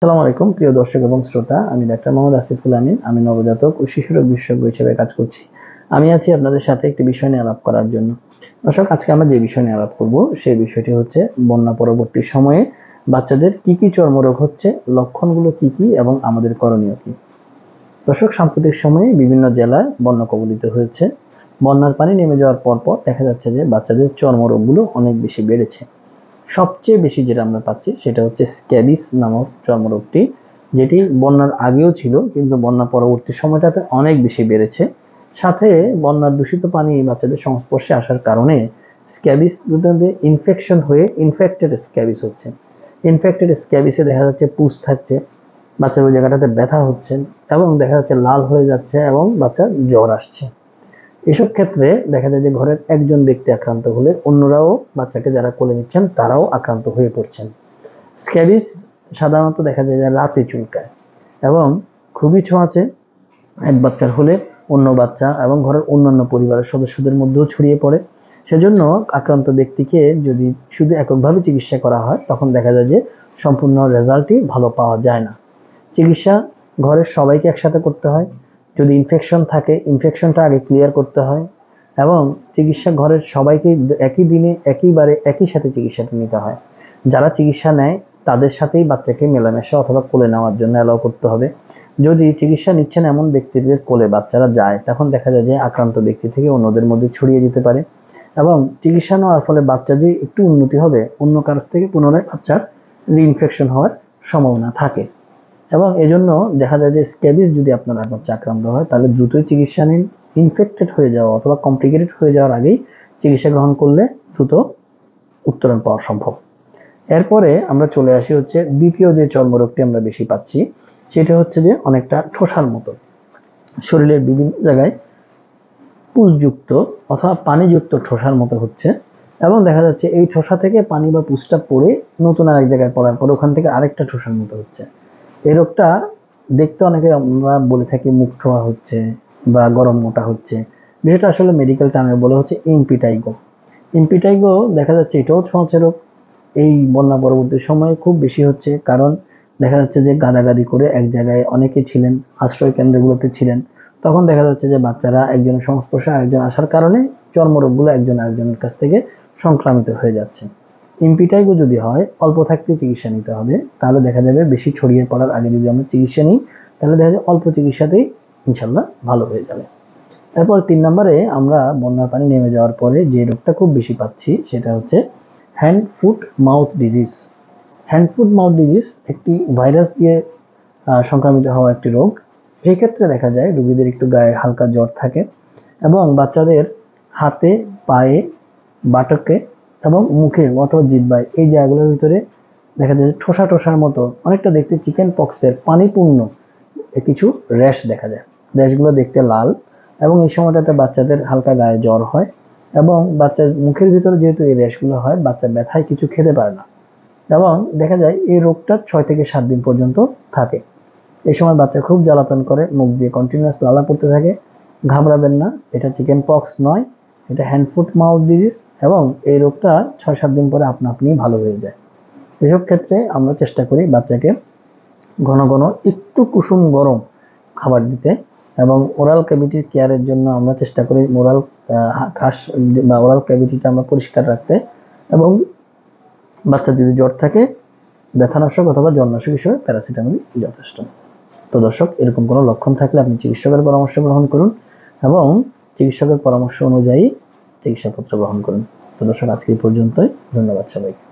আসসালামু আলাইকুম প্রিয় দর্শক এবং শ্রোতা, আমি ডাক্তার মোহাম্মদ আসিফুল আমিন। আমি নবজাতক ও শিশুরোগ বিশেষজ্ঞ হিসেবে কাজ করছি। আমি আছি আপনাদের সাথে একটি বিষয় নিয়ে আলাপ করার জন্য। দর্শক, আজকে আমরা যে বিষয় নিয়ে আলাপ করব সেই বিষয়টি হচ্ছে বন্যা পরবর্তী সময়ে বাচ্চাদের কি কি চর্মরোগ হচ্ছে, লক্ষণগুলো কি কি এবং আমাদের করণীয় কি। দর্শক, সাম্প্রতিক সময়ে বিভিন্ন জেলায় বন্যা কবলিত হয়েছে। বন্যার পানি নেমে যাওয়ার পরপর দেখা যাচ্ছে যে বাচ্চাদের চর্মরোগগুলো অনেক বেশি বেড়েছে। সবচেয়ে বেশি যেটা আমরা পাচ্ছি সেটা হচ্ছে স্ক্যাবিস নামক চর্মরোগটি, যেটি বন্যার আগেও ছিল কিন্তু বন্যা পরবর্তী সময়টাতে অনেক বেশি বেড়েছে। সাথে বন্যার দূষিত পানি বাচ্চাদের সংস্পর্শে আসার কারণে স্ক্যাবিস ইনফেকশন হয়ে ইনফেক্টেড স্ক্যাবিস হচ্ছে। ইনফেক্টেড স্ক্যাবিসে দেখা যাচ্ছে পুঁজ থাকছে, বাচ্চার ওই জায়গাটাতে ব্যথা হচ্ছে এবং দেখা যাচ্ছে লাল হয়ে যাচ্ছে এবং বাচ্চার জ্বর আসছে। এসব ক্ষেত্রে দেখা যায় যে ঘরের একজন ব্যক্তি আক্রান্ত হলে অন্যরাও, বাচ্চাকে যারা কোলে নিচ্ছেন তারাও আক্রান্ত হয়ে পড়ছেন। স্ক্যাবিস সাধারণত দেখা যায় যে রাতে চুলকায় এবং খুবই ছোঁয়াচে। এক বাচ্চার হলে অন্য বাচ্চা এবং ঘরের অন্যান্য পরিবারের সদস্যদের মধ্যেও ছড়িয়ে পড়ে। সেজন্য আক্রান্ত ব্যক্তিকে যদি শুধু এককভাবে চিকিৎসা করা হয় তখন দেখা যায় যে সম্পূর্ণ রেজাল্টই ভালো পাওয়া যায় না। চিকিৎসা ঘরের সবাইকে একসাথে করতে হয়। যদি ইনফেকশন থাকে ইনফেকশনটা আগে ক্লিয়ার করতে হয় এবং চিকিৎসা ঘরের সবাইকে একই দিনে একইবারে একই সাথে চিকিৎসাটা নিতে হয়। যারা চিকিৎসা নেয় তাদের সাথেই বাচ্চাকে মেলামেশা অথবা কোলে নেওয়ার জন্য অ্যালাউ করতে হবে। যদি চিকিৎসা নিচ্ছেন এমন ব্যক্তিদের কোলে বাচ্চারা যায় তখন দেখা যায় যে আক্রান্ত ব্যক্তি থেকে অন্যদের মধ্যে ছড়িয়ে যেতে পারে এবং চিকিৎসা নেওয়ার ফলে বাচ্চা যে একটু উন্নতি হবে, অন্য কাছ থেকে পুনরায় বাচ্চার রিইনফেকশন হওয়ার সম্ভাবনা থাকে। এবং এজন্য দেখা যায় যে স্ক্যাবিস যদি আপনার বাচ্চা আক্রান্ত হয় তাহলে দ্রুতই চিকিৎসা নিন। ইনফেক্টেড হয়ে যাওয়া অথবা কমপ্লিকেটেড হয়ে যাওয়ার আগেই চিকিৎসা গ্রহণ করলে দ্রুত উত্তরণ পাওয়া সম্ভব। এরপরে আমরা চলে আসি হচ্ছে দ্বিতীয় যে চর্মরোগটি আমরা বেশি পাচ্ছি, সেটা হচ্ছে যে অনেকটা ঠোসার মতো শরীরের বিভিন্ন জায়গায় পুঁজযুক্ত অথবা পানিযুক্ত ঠোসার মতো হচ্ছে এবং দেখা যাচ্ছে এই ঠোসা থেকে পানি বা পুঁজটা পড়ে নতুন আরেক জায়গায় পড়ার পর ওখান থেকে আরেকটা ঠোসার মতো হচ্ছে। এই রোগটা দেখতে অনেকে আমরা বলে থাকি মুখ ঠোয়া হচ্ছে বা গরম মোটা হচ্ছে। বিষয়টা আসলে মেডিকেল টার্মে বলে হচ্ছে ইম্পিটাইগো। ইম্পিটাইগো দেখা যাচ্ছে এটাও ছোঁয়াচে রোগ। এই বন্যা পরবর্তী সময়ে খুব বেশি হচ্ছে, কারণ দেখা যাচ্ছে যে গাদাগাদি করে এক জায়গায় অনেকে ছিলেন, আশ্রয় কেন্দ্রগুলোতে ছিলেন। তখন দেখা যাচ্ছে যে বাচ্চারা একজনের সংস্পর্শে আরেকজন আসার কারণে চর্মরোগগুলো একজন আরেকজনের কাছ থেকে সংক্রামিত হয়ে যাচ্ছে। ইম্পিটাইগো যদি হয় অল্প থাকতে চিকিৎসা নিতে হবে, তাহলে দেখা যাবে বেশি ছড়িয়ে পড়ার আগে যদি আমরা চিকিৎসা নিই তাহলে দেখা যাবে অল্প চিকিৎসাতেই ইনশাল্লাহ ভালো হয়ে যাবে। এরপর 3 নম্বরে আমরা বন্যার পানি নেমে যাওয়ার পরে যে রোগটা খুব বেশি পাচ্ছি সেটা হচ্ছে hand foot mouth disease. Hand foot mouth disease একটি ভাইরাস দিয়ে সংক্রামিত হওয়া একটি রোগ। সেই ক্ষেত্রে দেখা যায় রোগীদের একটু গায়ে হালকা জ্বর থাকে এবং বাচ্চাদের হাতে, পায়ে, বাটকে এবং মুখে অথবা জিহ্বায় এই জায়গাগুলোর ভিতরে দেখা যায় ঠোসা ঠোসার মতো অনেকটা দেখতে চিকেন পক্সের পানিপূর্ণ কিছু র্যাশ দেখা যায়। র্যাশগুলো দেখতে লাল এবং এই সময়টাতে বাচ্চাদের হালকা গায়ে জ্বর হয় এবং বাচ্চার মুখের ভিতরে যেহেতু এই র্যাশগুলো হয় বাচ্চা ব্যথায় কিছু খেতে পারে না এবং দেখা যায় এই রোগটা 6 থেকে 7 দিন পর্যন্ত থাকে। এই সময় বাচ্চা খুব জ্বালাতন করে, মুখ দিয়ে কন্টিনিউয়াস লালা পড়তে থাকে। ঘাবড়াবেন না, এটা চিকেন পক্স নয়, এটা হ্যান্ড ফুট মাউথ ডিজিজ এবং এই রোগটা 6-7 দিন পরে আপনা আপনি ভালো হয়ে যায়। এসব ক্ষেত্রে আমরা চেষ্টা করি বাচ্চাকে ঘন ঘন একটু কুসুম গরম খাবার দিতে এবং ওরাল ক্যাভিটির কেয়ারের জন্য আমরা চেষ্টা করি খাস বা ওরাল ক্যাভিটিটা আমরা পরিষ্কার রাখতে এবং বাচ্চার যদি জ্বর থাকে ব্যথানাশক অথবা জ্বরনাশক হিসেবে প্যারাসিটামলই যথেষ্ট। তো দর্শক, এরকম কোনো লক্ষণ থাকলে আপনি চিকিৎসকের পরামর্শ গ্রহণ করুন এবং চিকিৎসকের পরামর্শ অনুযায়ী চিকিৎসাপত্র গ্রহণ করুন। তো দর্শক, আজকে এই পর্যন্তই। ধন্যবাদ সবাইকে।